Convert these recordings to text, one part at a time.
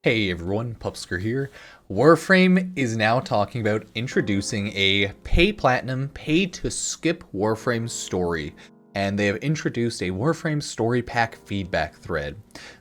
Hey everyone, Pupsker here. Warframe is now talking about introducing a pay platinum, pay to skip Warframe story, and they have introduced a Warframe story pack feedback thread.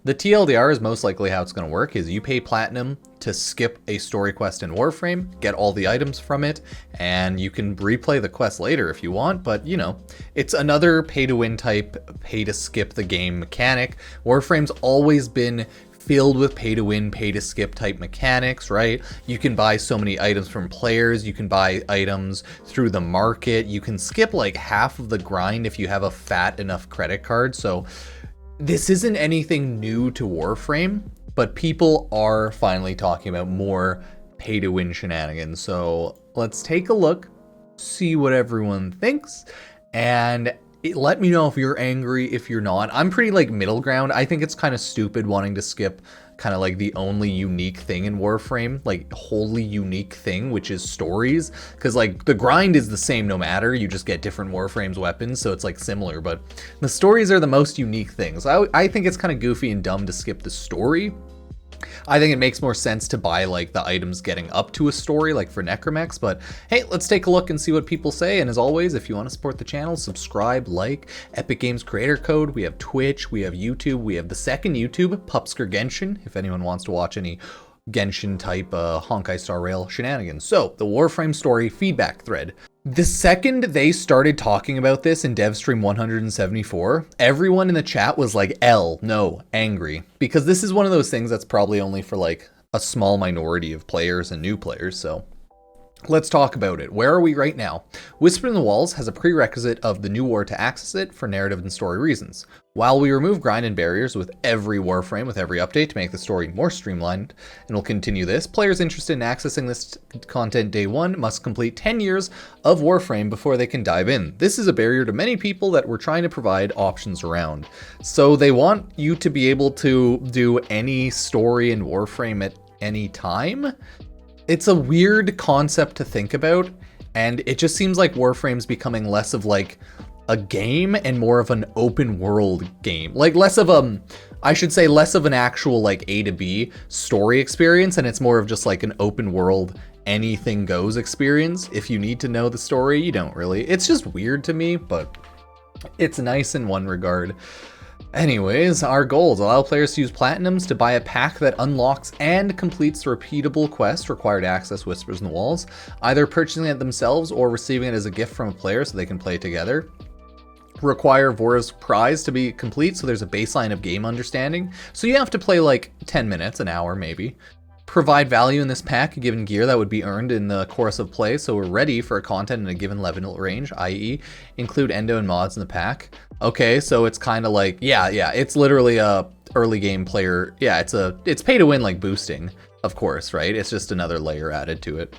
The TLDR is most likely how it's going to work, is you pay platinum to skip a story quest in Warframe, get all the items from it, and you can replay the quest later if you want, but you know, it's another pay to win type, pay to skip the game mechanic. Warframe's always been filled with pay to win, pay to skip type mechanics, right? You can buy so many items from players, you can buy items through the market, you can skip like half of the grind if you have a fat enough credit card. So this isn't anything new to Warframe, but people are finally talking about more pay to win shenanigans. So let's take a look, see what everyone thinks, and let me know if you're angry, if you're not. I'm pretty like middle ground. I think it's kind of stupid wanting to skip kind of like the only unique thing in Warframe, like wholly unique thing, which is stories. Because like the grind is the same no matter, you just get different Warframe's weapons, so it's like similar, but the stories are the most unique things. I think it's kind of goofy and dumb to skip the story. I think it makes more sense to buy like the items getting up to a story, like for Necromex, but hey, let's take a look and see what people say. And as always, if you want to support the channel, subscribe, like, Epic Games creator code, we have Twitch, we have YouTube, we have the second YouTube, Pupsker Genshin, if anyone wants to watch any Genshin type Honkai Star Rail shenanigans. So the Warframe story feedback thread. The second they started talking about this in Devstream 174, everyone in the chat was like, no, angry. Because this is one of those things that's probably only for like a small minority of players and new players, so let's talk about it. Where are we right now? Whisper in the Walls has a prerequisite of the new war to access it for narrative and story reasons. While we remove grind and barriers with every Warframe, with every update to make the story more streamlined, and we'll continue this, players interested in accessing this content day one must complete 10 years of Warframe before they can dive in. This is a barrier to many people that we're trying to provide options around. So they want you to be able to do any story in Warframe at any time? It's a weird concept to think about, and it just seems like Warframe's becoming less of like a game and more of an open world game. Like less of I should say less of an actual like A to B story experience, and it's more of just like an open world anything goes experience. If you need to know the story, you don't really. It's just weird to me, but it's nice in one regard. Anyways, our goals allow players to use platinums to buy a pack that unlocks and completes the repeatable quest required to access Whispers in the Walls, either purchasing it themselves or receiving it as a gift from a player so they can play together. Require Vora's prize to be complete, so there's a baseline of game understanding. So you have to play like 10 minutes, an hour maybe. Provide value in this pack given gear that would be earned in the course of play, so we're ready for content in a given level range, i.e. include endo and mods in the pack. Okay, so it's kind of like, yeah, it's literally a early game player. Yeah, it's pay to win like boosting, of course, right? It's just another layer added to it.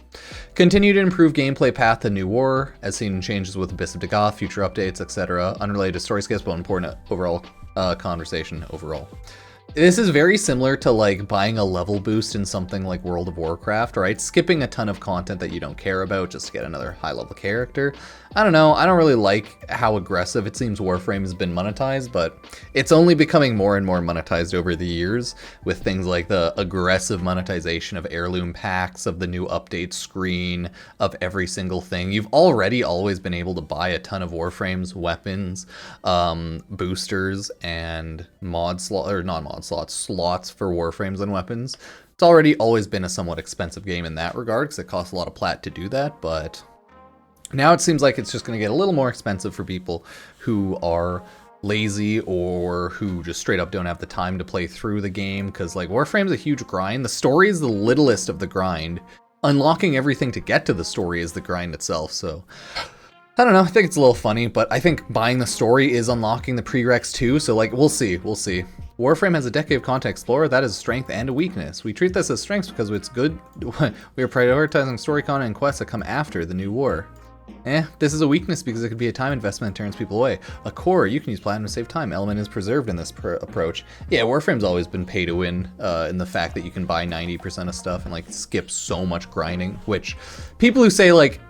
Continue to improve gameplay path to New War, as seen in changes with Abyss of Dagoth, future updates, etc. Unrelated to story skips, but important overall conversation overall. This is very similar to like buying a level boost in something like World of Warcraft, right? Skipping a ton of content that you don't care about just to get another high level character. I don't know, I don't really like how aggressive it seems Warframe has been monetized, but it's only becoming more and more monetized over the years with things like the aggressive monetization of heirloom packs, of the new update screen, of every single thing. You've already always been able to buy a ton of Warframe's weapons, boosters, and slots for Warframes and weapons. It's already always been a somewhat expensive game in that regard because it costs a lot of plat to do that, but now it seems like it's just going to get a little more expensive for people who are lazy or who just straight up don't have the time to play through the game, because like Warframe's a huge grind. The story is the littlest of the grind. Unlocking everything to get to the story is the grind itself, so I don't know, I think it's a little funny, but I think buying the story is unlocking the prereqs too, so like, we'll see. Warframe has a decade of content explorer, that is a strength and a weakness. We treat this as strengths because it's good. We are prioritizing story content and quests that come after the new war. This is a weakness because it could be a time investment that turns people away. A core, you can use platinum to save time. Element is preserved in this approach. Yeah, Warframe's always been pay to win in the fact that you can buy 90% of stuff and like skip so much grinding, which people who say like,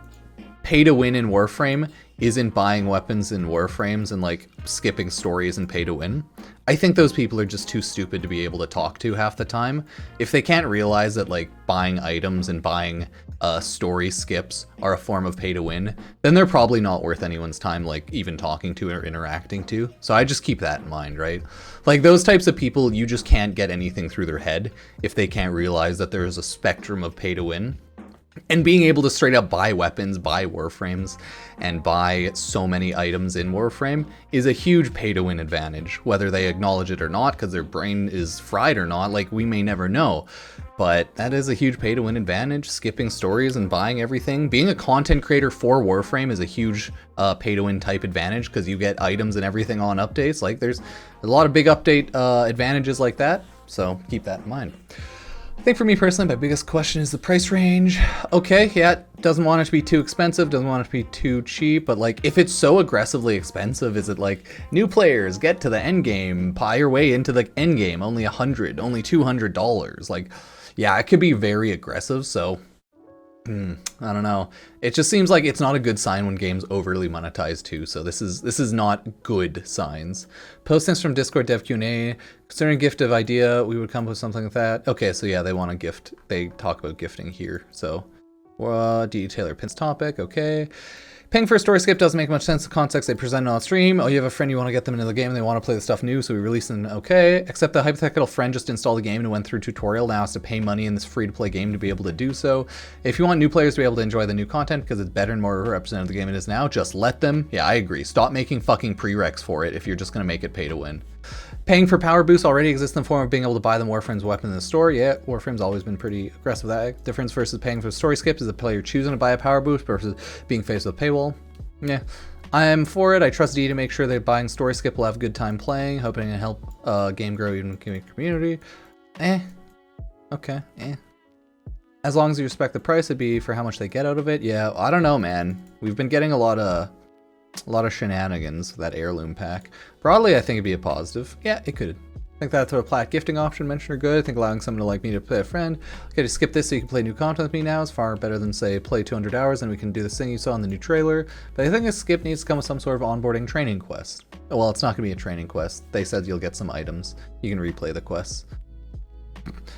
pay to win in Warframe isn't buying weapons in Warframes and like skipping stories and pay to win. I think those people are just too stupid to be able to talk to half the time. If they can't realize that like buying items and buying story skips are a form of pay to win, then they're probably not worth anyone's time like even talking to or interacting to. So I just keep that in mind, right? Like those types of people, you just can't get anything through their head if they can't realize that there is a spectrum of pay to win. And being able to straight up buy weapons, buy Warframes, and buy so many items in Warframe is a huge pay-to-win advantage. Whether they acknowledge it or not, because their brain is fried or not, like, we may never know. But that is a huge pay-to-win advantage, skipping stories and buying everything. Being a content creator for Warframe is a huge pay-to-win type advantage, because you get items and everything on updates. Like, there's a lot of big update advantages like that, so keep that in mind. I think for me personally, my biggest question is the price range. Okay, yeah, doesn't want it to be too expensive, doesn't want it to be too cheap, but like if it's so aggressively expensive, is it like new players get to the end game, buy your way into the end game, only $100, only $200? Like, yeah, it could be very aggressive, so I don't know. It just seems like it's not a good sign when games overly monetize too. So this is not good signs. Postings from Discord Dev Q&A. Considering gift of idea, we would come up with something like that. Okay, so yeah, they want a gift. They talk about gifting here. So detailer pins topic. Okay. Paying for a story skip doesn't make much sense in the context they presented on stream. Oh, you have a friend, you want to get them into the game and they want to play the stuff new, so we release them. Okay. Except the hypothetical friend just installed the game and went through tutorial, now has to pay money in this free-to-play game to be able to do so. If you want new players to be able to enjoy the new content because it's better and more representative of the game it is now, just let them. Yeah, I agree. Stop making fucking prereqs for it if you're just going to make it pay to win. Paying for power boosts already exists in the form of being able to buy them Warframe's weapon in the store. Yeah, Warframe's always been pretty aggressive with that. Difference versus paying for story skips is the player choosing to buy a power boost versus being faced with a paywall. Yeah, I'm for it. I trust D to make sure that buying story skip will have a good time playing, hoping to help game grow even in the community. Okay, as long as you respect the price, it'd be for how much they get out of it. Yeah, I don't know, man. We've been getting a lot of shenanigans with that heirloom pack. Broadly, I think it'd be a positive. Yeah, it could. I think that's what a plat gifting option mentioned are good. I think allowing someone to like me to play a friend. Okay, to skip this so you can play new content with me now is far better than say play 200 hours and we can do this thing you saw in the new trailer. But I think a skip needs to come with some sort of onboarding training quest. Well, it's not gonna be a training quest. They said you'll get some items. You can replay the quests.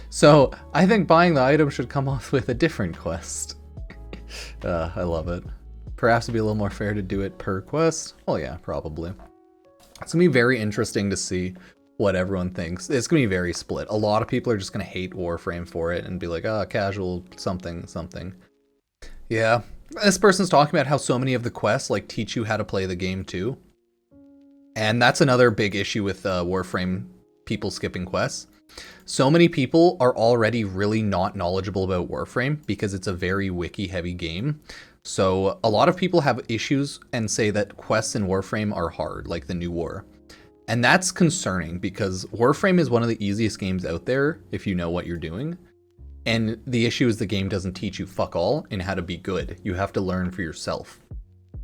So I think buying the item should come off with a different quest. I love it. Perhaps it'd be a little more fair to do it per quest. Well, yeah, probably. It's gonna be very interesting to see what everyone thinks. It's gonna be very split. A lot of people are just gonna hate Warframe for it and be like, casual something. Yeah, this person's talking about how so many of the quests like teach you how to play the game too. And that's another big issue with Warframe people skipping quests. So many people are already really not knowledgeable about Warframe because it's a very wiki heavy game. So a lot of people have issues and say that quests in Warframe are hard, like the new war. And that's concerning because Warframe is one of the easiest games out there if you know what you're doing. And the issue is the game doesn't teach you fuck all in how to be good. You have to learn for yourself.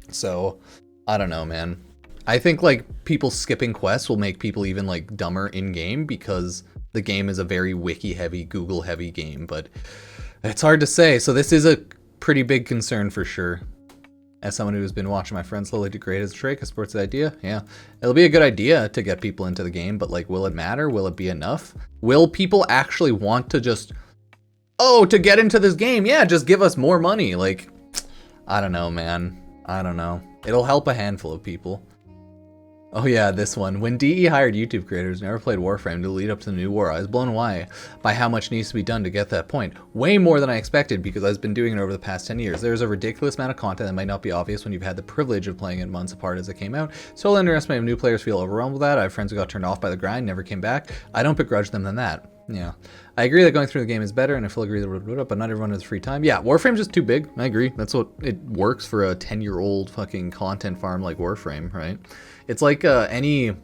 So, I don't know, man. I think like people skipping quests will make people even like dumber in game because the game is a very wiki heavy, Google heavy game, but it's hard to say. So this is a pretty big concern for sure. As someone who's been watching my friends slowly degrade as a trade, I support the idea. Yeah, it'll be a good idea to get people into the game, but like, will it matter? Will it be enough? Will people actually want to just, to get into this game? Yeah, just give us more money. Like, I don't know, man. I don't know. It'll help a handful of people. Oh yeah, this one. When DE hired YouTube creators who never played Warframe to lead up to the new war, I was blown away by how much needs to be done to get that point. Way more than I expected because I've been doing it over the past 10 years. There's a ridiculous amount of content that might not be obvious when you've had the privilege of playing it months apart as it came out. So I'll underestimate if new players feel overwhelmed with that. I have friends who got turned off by the grind, never came back. I don't begrudge them than that. Yeah. I agree that going through the game is better, and I fully agree that but not everyone has free time. Yeah, Warframe's just too big. I agree. That's what it works for a 10-year-old fucking content farm like Warframe, right? It's like any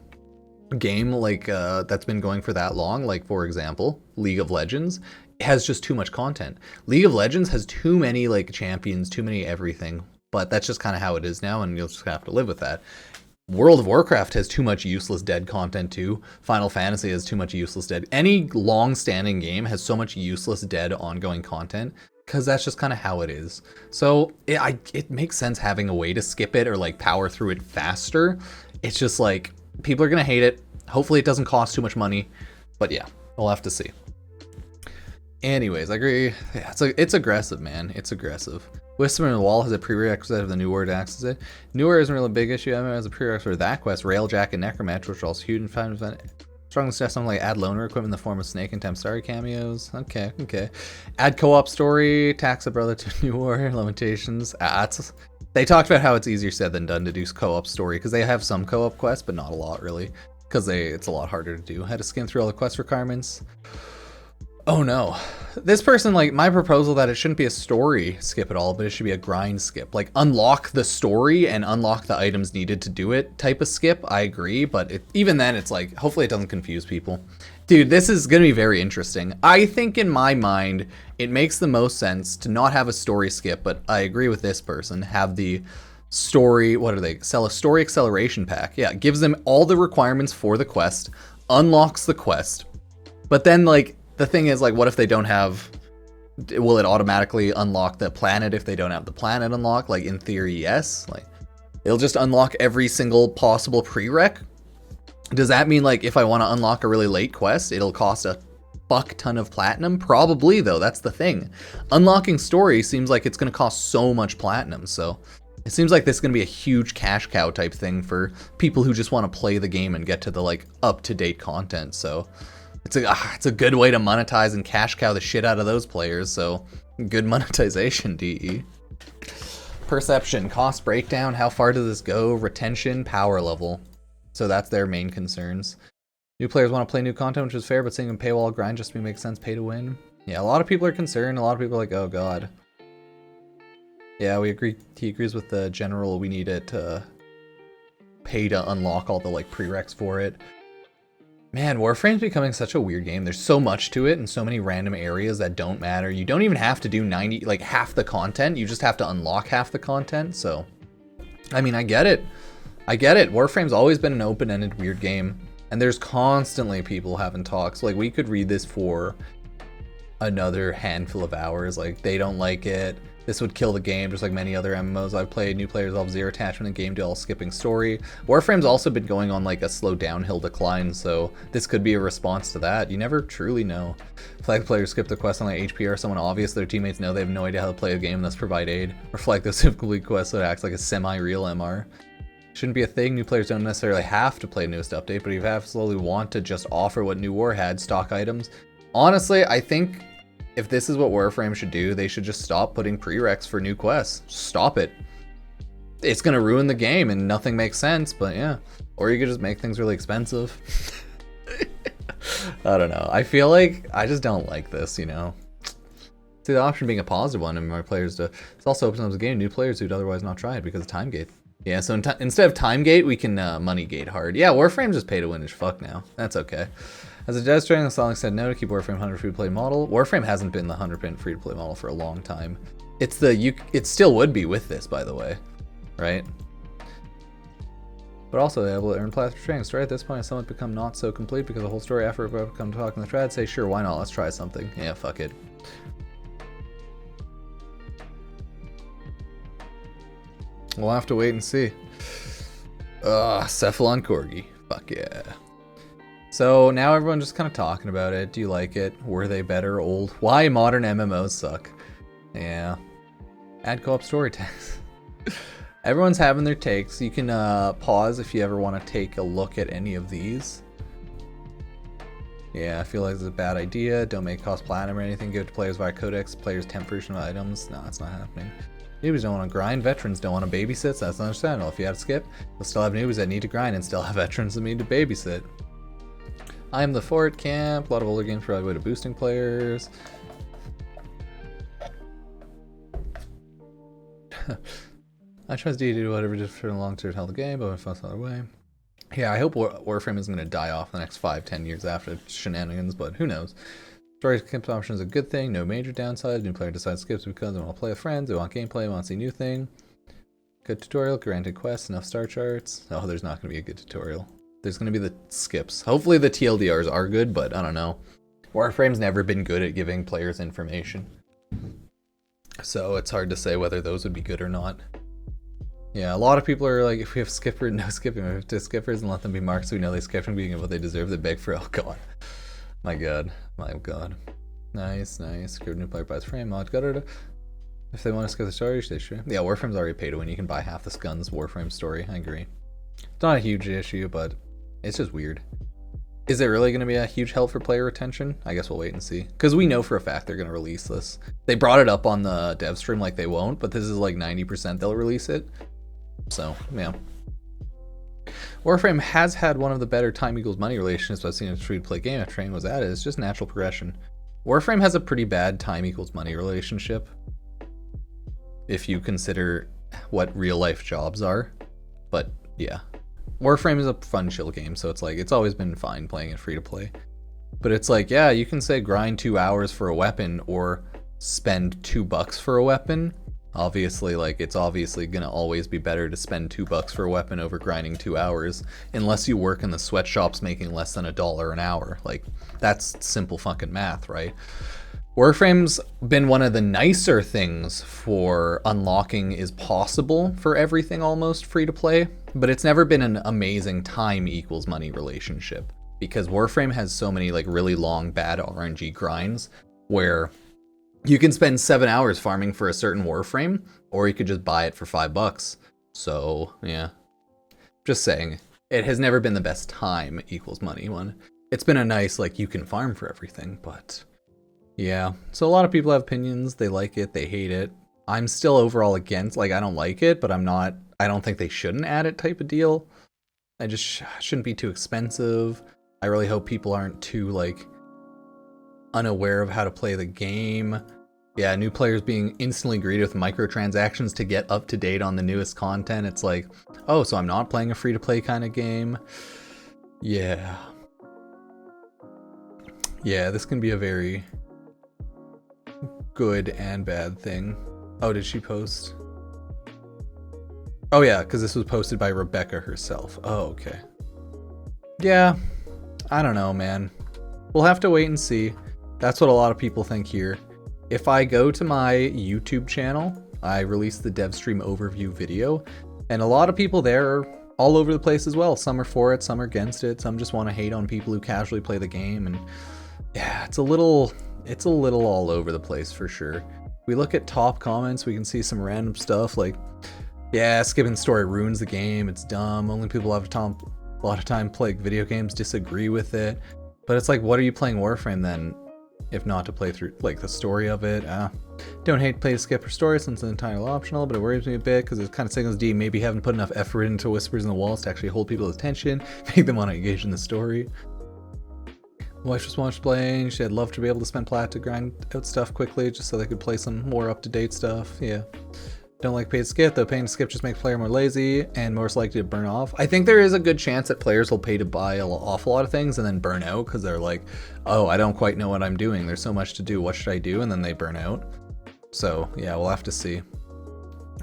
game like that's been going for that long, like for example, League of Legends has just too much content. League of Legends has too many like champions, too many everything, but that's just kind of how it is now, and you'll just have to live with that. World of Warcraft has too much useless dead content too. Final Fantasy has too much useless dead. Any long-standing game has so much useless dead ongoing content because that's just kind of how it is. So it makes sense having a way to skip it or like power through it faster. It's just like people are gonna hate it. Hopefully it doesn't cost too much money, but yeah, we'll have to see. Anyways, I agree. Yeah, it's aggressive, man. It's aggressive. Whisper in the Wall has a prerequisite of the New War to access it. New War isn't really a big issue. I mean, as a prerequisite for that quest, Railjack and Necromatch, which are also huge and fun. Strong suggest something like add loaner equipment in the form of Snake and Tamstari cameos. Okay. Add co-op story, tax a brother to New War, limitations. They talked about how it's easier said than done to do co-op story, because they have some co-op quests, but not a lot really, because it's a lot harder to do. I had to skim through all the quest requirements. Oh no. This person, like, my proposal that it shouldn't be a story skip at all, but it should be a grind skip. Like, unlock the story and unlock the items needed to do it type of skip, I agree, but even then, it's like, hopefully it doesn't confuse people. Dude, this is gonna be very interesting. I think in my mind, it makes the most sense to not have a story skip, but I agree with this person, have the story, what do they, sell a story acceleration pack. Yeah, it gives them all the requirements for the quest, unlocks the quest, but then, like, the thing is, like, what if they don't have, will it automatically unlock the planet if they don't have the planet unlocked? Like, in theory, yes. Like, it'll just unlock every single possible prereq. Does that mean, like, if I want to unlock a really late quest, it'll cost a fuck ton of platinum? Probably, though. That's the thing. Unlocking story seems like it's going to cost so much platinum, so it seems like this is going to be a huge cash cow type thing for people who just want to play the game and get to the, like, up-to-date content, so it's a good way to monetize and cash cow the shit out of those players, so good monetization, DE. Perception, cost breakdown, how far does this go, retention, power level. So that's their main concerns. New players want to play new content, which is fair, but seeing them paywall grind just to make sense, pay to win. Yeah, a lot of people are concerned, a lot of people are like, oh god. Yeah, we agree, he agrees with the general, we need it to pay to unlock all the like prereqs for it. Man, Warframe's becoming such a weird game. There's so much to it and so many random areas that don't matter. You don't even have to do half the content. You just have to unlock half the content. So, I mean, I get it. Warframe's always been an open-ended weird game. And there's constantly people having talks. Like, we could read this for another handful of hours. Like, they don't like it. This would kill the game, just like many other MMOs I've played. New players will have zero attachment in game to all skipping story. Warframe's also been going on like a slow downhill decline, so this could be a response to that. You never truly know. Flag players skip the quest on like HP or someone obvious. Their teammates know they have no idea how to play a game and thus provide aid. Or flag those complete quests that acts like a semi-real MR. Shouldn't be a thing. New players don't necessarily have to play the newest update, but if you absolutely want to just offer what New War had, stock items. Honestly, I think if this is what Warframe should do, they should just stop putting prereqs for new quests. Stop it. It's gonna ruin the game and nothing makes sense, but yeah. Or you could just make things really expensive. I don't know. I feel like I just don't like this, you know. See, the option being a positive one and my players to, it's also opens up the game to new players who'd otherwise not try it because of time gate. Yeah, so instead of time gate, we can money gate hard. Yeah, Warframe just pay to win as fuck now. That's okay. As a Devstream, the Sonic said no to keep Warframe 100 free-to-play model. Warframe hasn't been the 100% free-to-play model for a long time. It still would be with this, by the way, right? But also able to earn plastic strings. Story at this point has somewhat become not so complete because the whole story effort will come talk in the thread. Say sure, why not? Let's try something. Yeah, fuck it. We'll have to wait and see. Cephalon Corgi. Fuck yeah. So now everyone's just kind of talking about it. Do you like it? Were they better? Old? Why modern MMOs suck? Yeah. Add co-op story tags. Everyone's having their takes. You can pause if you ever want to take a look at any of these. Yeah, I feel like it's a bad idea. Don't make it cost platinum or anything. Give it to players via codex. Players temp version of items. No, it's not happening. Newbies don't want to grind. Veterans don't want to babysit. So that's understandable. If you have to skip, you'll still have newbies that need to grind and still have veterans that need to babysit. I am the Fort Camp. A lot of older games provide way to boosting players. I trust D to do whatever just for a long term to the game, but if that's the other way. Yeah, I hope Warframe isn't going to die off the next 5-10 years after shenanigans, but who knows. Story skip option is a good thing. No major downsides. New player decides skips because they want to play with friends. They want gameplay. They want to see new thing. Good tutorial. Granted quests. Enough star charts. Oh, there's not going to be a good tutorial. There's going to be the skips. Hopefully the TLDRs are good, but I don't know. Warframe's never been good at giving players information. So it's hard to say whether those would be good or not. Yeah, a lot of people are like, if we have skipper, no skipping. We have to skippers and let them be marked so we know they skipped and being what they deserve. They beg for. Oh god, my god, my god. Nice, nice. Good new player buys frame mod. Got it. If they want to skip the story, they should. Yeah, Warframe's already pay to win. You can buy half the guns Warframe story. I agree. It's not a huge issue, but it's just weird. Is it really going to be a huge help for player retention? I guess we'll wait and see. Because we know for a fact they're going to release this. They brought it up on the Devstream like they won't, but this is like 90% they'll release it. So, yeah. Warframe has had one of the better time equals money relationships I've seen in a free-to-play game. If training was added, it's just natural progression. Warframe has a pretty bad time equals money relationship, if you consider what real-life jobs are. But, yeah. Warframe is a fun, chill game, so it's like, it's always been fine playing it free-to-play. But it's like, yeah, you can say grind 2 hours for a weapon, or spend $2 for a weapon. Obviously, like, it's obviously gonna always be better to spend $2 for a weapon over grinding 2 hours, unless you work in the sweatshops making less than $1 an hour. Like, that's simple fucking math, right? Warframe's been one of the nicer things for unlocking is possible for everything almost free to play, but it's never been an amazing time equals money relationship, because Warframe has so many like really long bad RNG grinds where you can spend 7 hours farming for a certain Warframe, or you could just buy it for $5. So, yeah. Just saying, it has never been the best time equals money one. It's been a nice, like, you can farm for everything, but yeah. So a lot of people have opinions. They like it, they hate it. I'm still overall against, like, I don't like it, but I don't think they shouldn't add it type of deal. I just shouldn't be too expensive. I really hope people aren't too, like, unaware of how to play the game. Yeah, new players being instantly greeted with microtransactions to get up to date on the newest content. It's like, oh, so I'm not playing a free-to-play kind of game. Yeah. Yeah, this can be a very good and bad thing. Oh, did she post? Oh yeah, because this was posted by Rebecca herself. Oh, okay. Yeah, I don't know, man. We'll have to wait and see. That's what a lot of people think here. If I go to my YouTube channel, I released the Devstream overview video, and a lot of people there are all over the place as well. Some are for it, some are against it, some just want to hate on people who casually play the game, and yeah, it's a little all over the place for sure. If we look at top comments, we can see some random stuff like, yeah, skipping story ruins the game, it's dumb, only people have a lot of time playing video games disagree with it. But it's like, what are you playing Warframe then, if not to play through like the story of it? Don't hate to play to skip or story since it's entirely optional, but it worries me a bit because it kind of signals D maybe haven't put enough effort into whispers in the walls to actually hold people's attention, make them want to engage in the story. My wife just watched playing. She'd love to be able to spend plat to grind out stuff quickly just so they could play some more up-to-date stuff. Yeah. Don't like pay to skip, though paying to skip just makes player more lazy and more likely to burn off. I think there is a good chance that players will pay to buy an awful lot of things and then burn out because they're like, oh, I don't quite know what I'm doing. There's so much to do. What should I do? And then they burn out. So yeah, we'll have to see.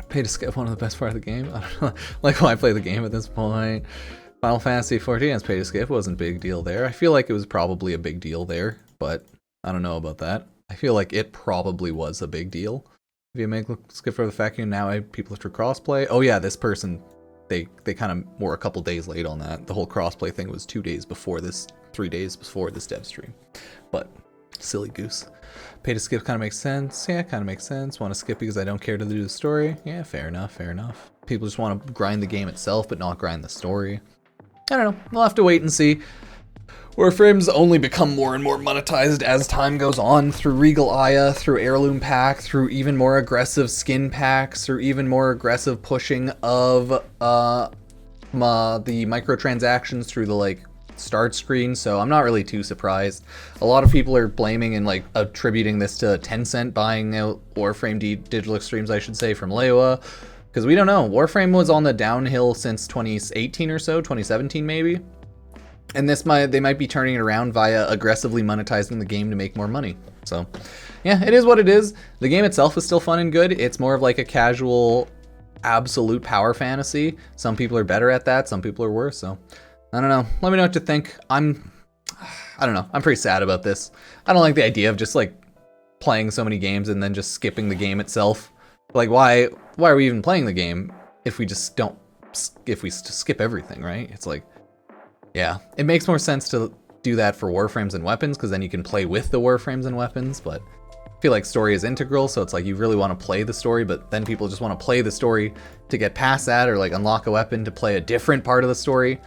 Pay to skip, one of the best part of the game. I don't know, like why play the game at this point. Final Fantasy 14 has pay to skip, wasn't a big deal there. I feel like it was probably a big deal there, but I don't know about that. I feel like it probably was a big deal. If you make skip for the fact you now people have to crossplay. Oh yeah, this person, they kind of were a couple days late on that. The whole crossplay thing was 2 days before this, 3 days before this dev stream. But silly goose. Pay to skip kind of makes sense. Yeah, kind of makes sense. Want to skip because I don't care to do the story. Yeah, fair enough, fair enough. People just want to grind the game itself, but not grind the story. I don't know. We'll have to wait and see. Warframe's only become more and more monetized as time goes on through Regal Aya, through Heirloom Pack, through even more aggressive skin packs, through even more aggressive pushing of the microtransactions through the like start screen. So I'm not really too surprised. A lot of people are blaming and like attributing this to Tencent buying out Warframe digital extremes, I should say, from Lewa. Because we don't know. Warframe was on the downhill since 2018 or so, 2017 maybe. And they might be turning it around via aggressively monetizing the game to make more money. So yeah, it is what it is. The game itself is still fun and good. It's more of like a casual, absolute power fantasy. Some people are better at that, some people are worse. So I don't know. Let me know what you think. I don't know. I'm pretty sad about this. I don't like the idea of just like playing so many games and then just skipping the game itself. Like, why are we even playing the game if we just don't, if we skip everything, right? It's like, yeah, it makes more sense to do that for Warframes and weapons, because then you can play with the Warframes and weapons, but I feel like story is integral, so it's like you really want to play the story, but then people just want to play the story to get past that, or like unlock a weapon to play a different part of the story.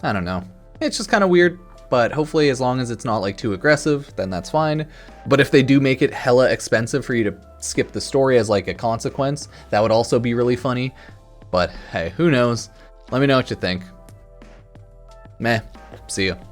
I don't know. It's just kind of weird, but hopefully as long as it's not like too aggressive, then that's fine. But if they do make it hella expensive for you to skip the story as like a consequence, that would also be really funny. But hey, who knows? Let me know what you think. Meh. See ya.